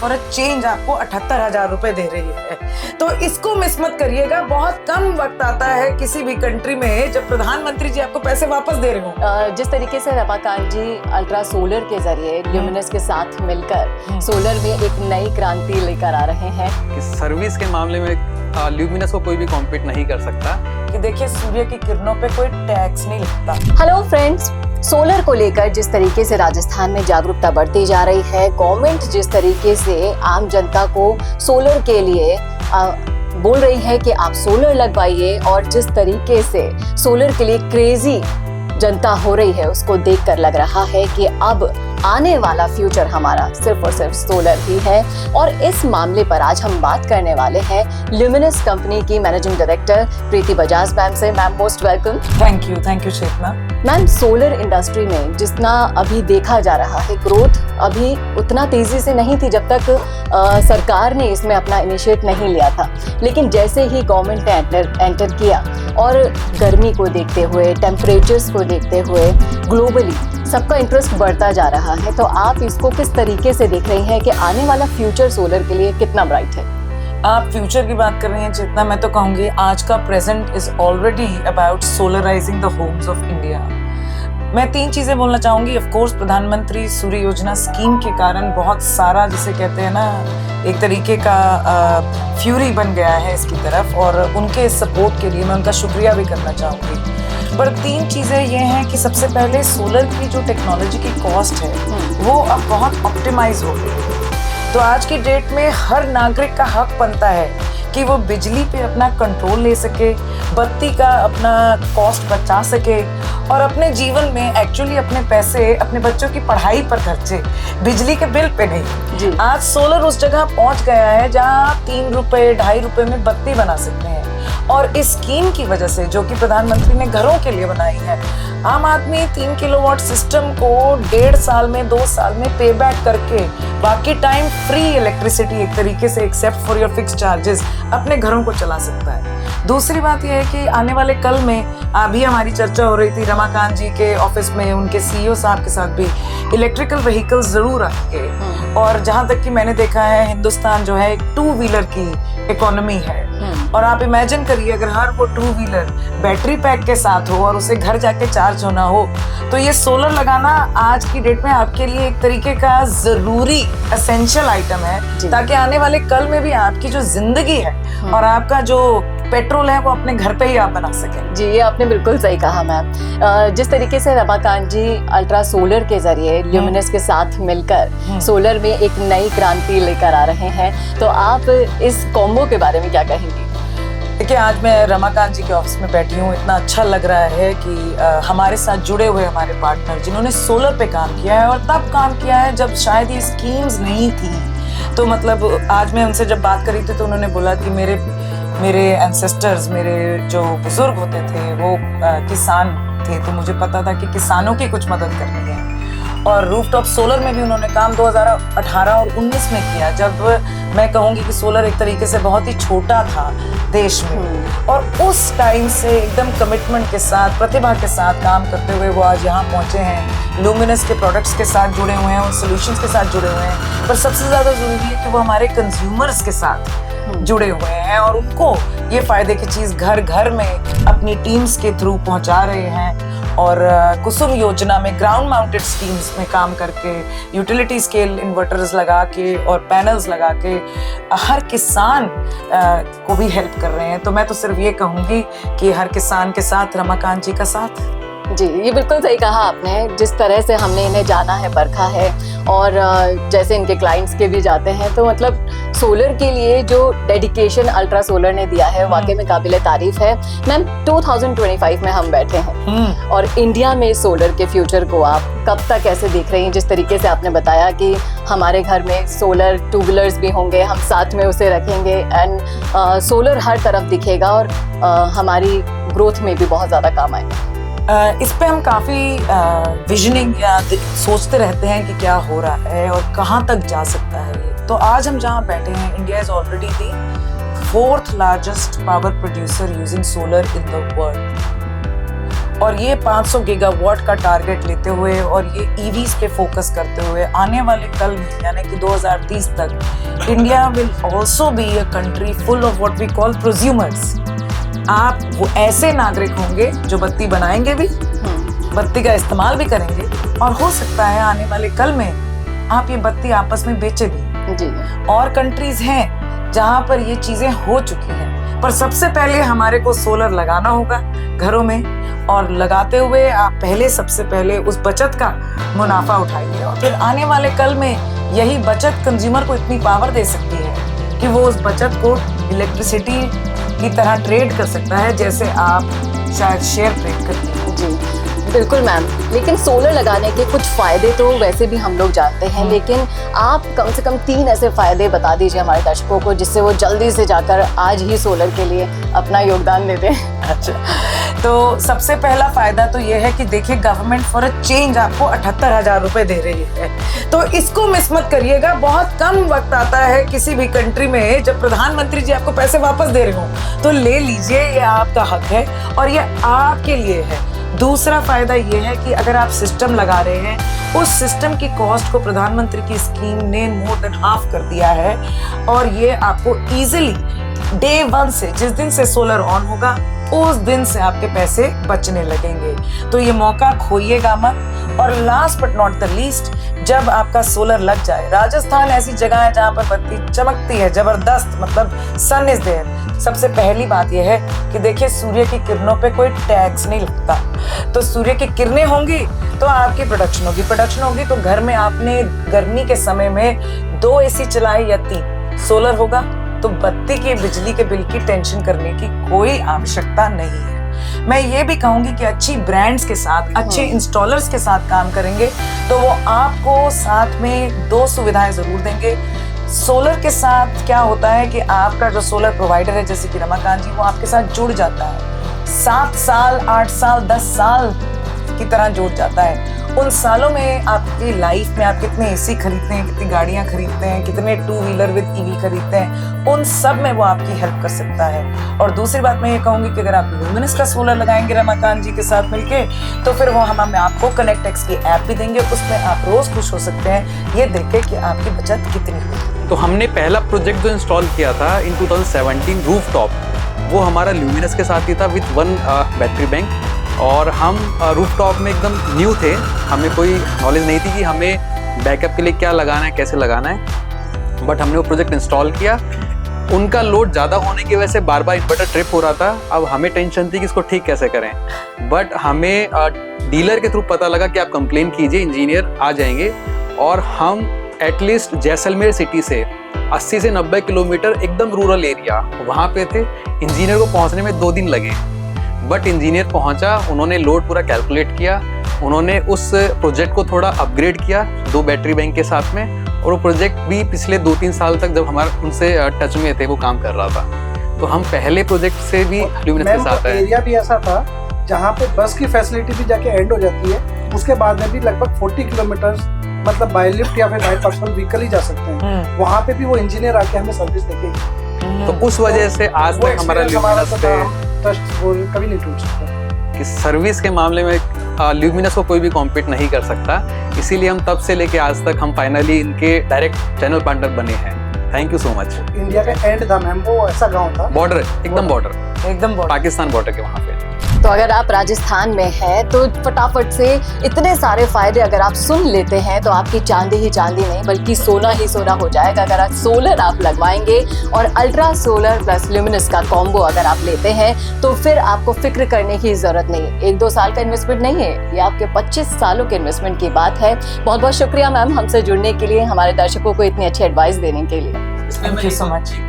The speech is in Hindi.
फॉर अ चेंज आपको 78,000 रुपए दे रही है। तो इसको मिस मत करिएगा। बहुत कम वक्त आता है किसी भी कंट्री में जब प्रधानमंत्री जी आपको पैसे वापस दे रहे हो। जिस तरीके से रमाकांत जी अल्ट्रा सोलर के जरिए ल्यूमिनस के साथ मिलकर सोलर में एक नई क्रांति लेकर आ रहे हैं कि सर्विस के मामले में ल्यूमिनस को कोई भी कॉम्पीट नहीं कर सकता। कि देखिए सूर्य की किरणों पे कोई टैक्स नहीं लगता। हेलो फ्रेंड्स, सोलर को लेकर जिस तरीके से राजस्थान में जागरूकता बढ़ती जा रही है, गवर्नमेंट जिस तरीके से आम जनता को सोलर के लिए बोल रही है कि आप सोलर लगवाइए, और जिस तरीके से सोलर के लिए क्रेजी जनता हो रही है, उसको देखकर लग रहा है कि अब आने वाला फ्यूचर हमारा सिर्फ और सिर्फ सोलर ही है। और इस मामले पर आज हम बात करने वाले हैं ल्यूमिनस कंपनी की managing director Preeti Bajaj ma'am से। Ma'am most welcome. Thank you Chetna. Ma'am, solar industry में जितना अभी देखा जा रहा है, ग्रोथ अभी उतना तेजी से नहीं थी जब तक सरकार ने इसमें अपना इनिशिएट नहीं लिया था। लेकिन जैसे ही गवर्नमेंट ने एंटर किया और गर्मी को देखते हुए, टेम्परेचर्स को देखते हुए ग्लोबली सबका इंटरेस्ट बढ़ता जा रहा है, तो आप इसको किस तरीके से देख रही हैं कि आने वाला फ्यूचर सोलर के लिए कितना ब्राइट है? आप फ्यूचर की बात कर रही हैं चेतना, मैं तो कहूँगी आज का present is already about solarizing the homes of India. मैं 3 चीजें बोलना चाहूंगी। ऑफ कोर्स प्रधानमंत्री सूर्य योजना स्कीम के कारण बहुत सारा, जिसे कहते हैं ना, एक तरीके का फ्यूरी बन गया है इसकी तरफ, और उनके सपोर्ट के लिए मैं उनका शुक्रिया भी करना चाहूंगी। पर 3 चीजें ये हैं कि सबसे पहले सोलर की जो टेक्नोलॉजी की कॉस्ट है वो अब बहुत ऑप्टिमाइज हो गई है। तो आज की डेट में हर नागरिक का हक बनता है कि वो बिजली पे अपना कंट्रोल ले सके, बत्ती का अपना कॉस्ट बचा सके, और अपने जीवन में एक्चुअली अपने पैसे अपने बच्चों की पढ़ाई पर खर्चे, बिजली के बिल पे नहीं। आज सोलर उस जगह पहुंच गया है जहां आप 3 रुपए 2.5 रुपए में बत्ती बना सकते हैं। और इस स्कीम की वजह से, जो कि प्रधानमंत्री ने घरों के लिए बनाई है, आम आदमी 3 किलोवाट सिस्टम को 1.5 साल में 2 साल में पे बैक करके बाकी टाइम फ्री इलेक्ट्रिसिटी एक तरीके से except for your fix charges अपने घरों को चला सकता है। दूसरी बात यह है कि आने वाले कल में अभी हमारी चर्चा हो रही थी रमाकांत जी के ऑफिस में, उनके सीईओ साहब के साथ भी, इलेक्ट्रिकल व्हीकल्स जरूर आएंगे। और जहां तक कि मैंने देखा है, हिंदुस्तान जो है एक 2 व्हीलर की इकोनॉमी है, और आप इमेजिन करिए अगर हर वो 2 व्हीलर बैटरी पैक के साथ हो और उसे घर जाके चार्ज होना हो, तो ये सोलर लगाना आज की डेट में आपके लिए एक तरीके का जरूरी एसेंशियल आइटम है, ताकि आने वाले कल में भी आपकी जो जिंदगी है और आपका जो पेट्रोल है वो अपने घर पे ही आप बना सकें। जी, ये आपने बिल्कुल सही कहा मैम। जिस तरीके से रमाकांत जी अल्ट्रा सोलर के जरिए ल्यूमिनस के साथ मिलकर सोलर में एक नई क्रांति लेकर आ रहे हैं, तो आप इस कॉम्बो के बारे में क्या कहेंगी? देखिए, आज मैं रमाकांत जी के ऑफिस में बैठी हूँ। इतना अच्छा लग रहा है कि हमारे साथ जुड़े हुए हमारे पार्टनर जिन्होंने सोलर पे काम किया है, और तब काम किया है जब शायद ये स्कीम्स नहीं थी। तो मतलब आज मैं उनसे जब बात करी थी तो उन्होंने बोला कि मेरे एंसेस्टर्स, मेरे जो बुजुर्ग होते थे वो किसान थे, तो मुझे पता था कि किसानों की कुछ मदद करनी है। और रूफटॉप सोलर में भी उन्होंने काम 2018 और 19 में किया, जब मैं कहूँगी कि सोलर एक तरीके से बहुत ही छोटा था देश में। और उस टाइम से एकदम कमिटमेंट के साथ, प्रतिभा के साथ काम करते हुए वो आज यहाँ पहुँचे हैं, लूमिनस के प्रोडक्ट्स के साथ जुड़े हुए हैं, उन सॉल्यूशंस के साथ जुड़े हुए हैं। पर सबसे ज़्यादा ज़रूरी है कि वो हमारे कंज्यूमर्स के साथ जुड़े हुए हैं, और उनको ये फायदे की चीज़ घर घर में अपनी टीम्स के थ्रू पहुँचा रहे हैं। और कुसुम योजना में ग्राउंड माउंटेड स्कीम्स में काम करके, यूटिलिटी स्केल इन्वर्टर्स लगा के और पैनल्स लगा के हर किसान को भी हेल्प कर रहे हैं। तो मैं तो सिर्फ ये कहूँगी कि हर किसान के साथ रमाकांत जी का साथ। जी, ये बिल्कुल सही कहा आपने। जिस तरह से हमने इन्हें जाना है, परखा है, और जैसे इनके क्लाइंट्स के भी जाते हैं, तो मतलब सोलर के लिए जो डेडिकेशन अल्ट्रा सोलर ने दिया है वाकई में काबिले तारीफ है। मैम, 2025 में हम बैठे हैं, और इंडिया में सोलर के फ्यूचर को आप कब तक कैसे देख रही हैं? जिस तरीके से आपने बताया कि हमारे घर में सोलर 2 व्हीलर्स भी होंगे, हम साथ में उसे रखेंगे, एंड सोलर हर तरफ दिखेगा, और हमारी ग्रोथ में भी बहुत ज़्यादा काम आएगा। इस पे हम काफ़ी विजनिंग या सोचते रहते हैं कि क्या हो रहा है और कहाँ तक जा सकता है। तो आज हम जहाँ बैठे हैं, India is already the 4th largest power producer using solar in the world. और ये 500 गीगावाट का टारगेट लेते हुए और ये ईवीज पे फोकस करते हुए आने वाले कल में यानी कि 2030 तक India will also be a country full of what we call prosumers. आप वो ऐसे नागरिक होंगे जो बत्ती बनाएंगे भी, बत्ती का इस्तेमाल भी करेंगे और हो सकता है आने वाले कल में आप ये बत्ती आपस में बेचे भी। जी। और कंट्रीज हैं जहां पर ये चीजें हो चुकी हैं, पर सबसे पहले हमारे को सोलर लगाना होगा घरों में और लगाते हुए आप पहले सबसे पहले उस बचत का मुनाफा उठाइए और फिर आने वाले कल में यही बचत कंज्यूमर को इतनी पावर दे सकती है कि वो उस बचत को इलेक्ट्रिसिटी की तरह ट्रेड कर सकता है जैसे आप शायद शेयर ट्रेड करते हैं। जी बिल्कुल मैम, लेकिन सोलर लगाने के कुछ फायदे तो वैसे भी हम लोग जानते हैं, लेकिन आप कम से कम 3 ऐसे फायदे बता दीजिए हमारे दर्शकों को जिससे वो जल्दी से जाकर आज ही सोलर के लिए अपना योगदान दे दें। अच्छा, तो सबसे पहला फायदा तो ये है कि देखिए गवर्नमेंट फॉर अ चेंज आपको 78,000 रुपए दे रही है, तो इसको मिस मत करिएगा। बहुत कम वक्त आता है किसी भी कंट्री में जब प्रधानमंत्री जी आपको पैसे वापस दे रहे हो, तो ले लीजिए, ये आपका हक है और ये आपके लिए है। दूसरा फायदा ये है कि अगर आप सिस्टम लगा रहे हैं, उस सिस्टम की कॉस्ट को प्रधानमंत्री की स्कीम ने मोर देन हाफ कर दिया है और ये आपको इजीली डे 1 से, जिस दिन से सोलर ऑन होगा उस दिन से आपके पैसे बचने लगेंगे, तो ये मौका खोइएगा मत। और last but not the least, जब आपका सोलर लग जाए, राजस्थान ऐसी जगह है जहां पर बत्ती चमकती है जबरदस्त, मतलब सन इज देयर। सबसे पहली बात यह है कि देखिए सूर्य की किरणों पे कोई टैक्स नहीं लगता, तो सूर्य की किरणें होंगी तो आपकी प्रोडक्शन होगी तो घर में आपने गर्मी के समय में 2 एसी चलाए या 3, सोलर होगा तो बत्ती की बिजली के बिल की टेंशन करने की कोई आवश्यकता नहीं है। मैं ये भी कहूंगी कि अच्छी ब्रांड्स के साथ, अच्छे इंस्टॉलर्स के साथ काम करेंगे तो वो आपको साथ में 2 सुविधाएं जरूर देंगे। सोलर के साथ क्या होता है कि आपका जो सोलर प्रोवाइडर है जैसे कि रमाकांत जी, वो आपके साथ जुड़ जाता है 7 साल 8 साल 10 साल की तरह जुड़ जाता है। उन सालों में आपकी लाइफ में आप कितने एसी खरीदते हैं, कितनी गाड़ियां खरीदते हैं, कितने 2 व्हीलर विद ईवी खरीदते हैं, उन सब में वो आपकी हेल्प कर सकता है। और दूसरी बात मैं ये कहूंगी कि अगर आप ल्यूमिनस का सोलर लगाएंगे रमाकांत जी के साथ मिलके, तो फिर वो हम आपको कनेक्टेक्स की ऐप भी देंगे, उसमें आप रोज खुश हो सकते हैं ये देख के कि आपकी बचत कितनी हुई। तो हमने पहला प्रोजेक्ट जो इंस्टॉल किया था इन 2017 रूफटॉप, वो हमारा ल्यूमिनस के साथ ही था विद 1 बैटरी बैंक, और हम रूफटॉप में एकदम न्यू थे, हमें कोई नॉलेज नहीं थी कि हमें बैकअप के लिए क्या लगाना है, कैसे लगाना है, बट हमने वो प्रोजेक्ट इंस्टॉल किया। उनका लोड ज़्यादा होने की वजह से बार बार इन्वर्टर ट्रिप हो रहा था। अब हमें टेंशन थी कि इसको ठीक कैसे करें, बट हमें डीलर के थ्रू पता लगा कि आप कंप्लेन कीजिए, इंजीनियर आ जाएंगे। और हम एटलीस्ट जैसलमेर सिटी से 80 से 90 किलोमीटर एकदम रूरल एरिया वहाँ पे थे, इंजीनियर को पहुँचने में 2 दिन लगे, बट इंजीनियर पहुंचा, उन्होंने लोड पूरा कैलकुलेट किया, उन्होंने उस प्रोजेक्ट को थोड़ा अपग्रेड किया 2 बैटरी बैंक के साथ में, और वो प्रोजेक्ट भी पिछले 2-3 साल तक जब हमारे उनसे टच में थे वो काम कर रहा था। तो हम पहले प्रोजेक्ट से भी ल्यूमिनस के साथ है। एरिया भी ऐसा था जहाँ पे बस की फैसिलिटी भी जाके एंड हो जाती है, उसके बाद में भी लगभग 40 किलोमीटर मतलब बाय लिफ्ट या फिर बाय पर्सनल व्हीकल ही जा सकते हैं। वहाँ पे भी वो इंजीनियर आके हमें सर्विस देंगे। तो उस वजह से आज तक हमारा ल्यूमिनस पे कभी नहीं टूट सकता कि सर्विस के मामले में ल्यूमिनस को कोई भी कॉम्पीट नहीं कर सकता। इसीलिए हम तब से लेके आज तक हम फाइनली इनके डायरेक्ट चैनल पार्टनर बने हैं। Thank you so much. India का एंड था मैम, वो ऐसा गांव था, बॉर्डर एकदम बॉर्डर पाकिस्तान बॉर्डर के वहाँ पे। तो अगर आप राजस्थान में हैं तो फटाफट से इतने सारे फायदे अगर आप सुन लेते हैं तो आपकी चांदी ही चांदी नहीं बल्कि सोना ही सोना हो जाएगा। अगर आप सोलर आप लगवाएंगे और अल्ट्रा सोलर प्लस ल्यूमिनस का कॉम्बो अगर आप लेते हैं तो फिर आपको फिक्र करने की जरूरत नहीं। 1-2 साल का इन्वेस्टमेंट नहीं है, ये आपके 25 सालों के इन्वेस्टमेंट की बात है। बहुत बहुत शुक्रिया मैम हमसे जुड़ने के लिए, हमारे दर्शकों को इतनी अच्छी एडवाइस देने के लिए। Thank you so much.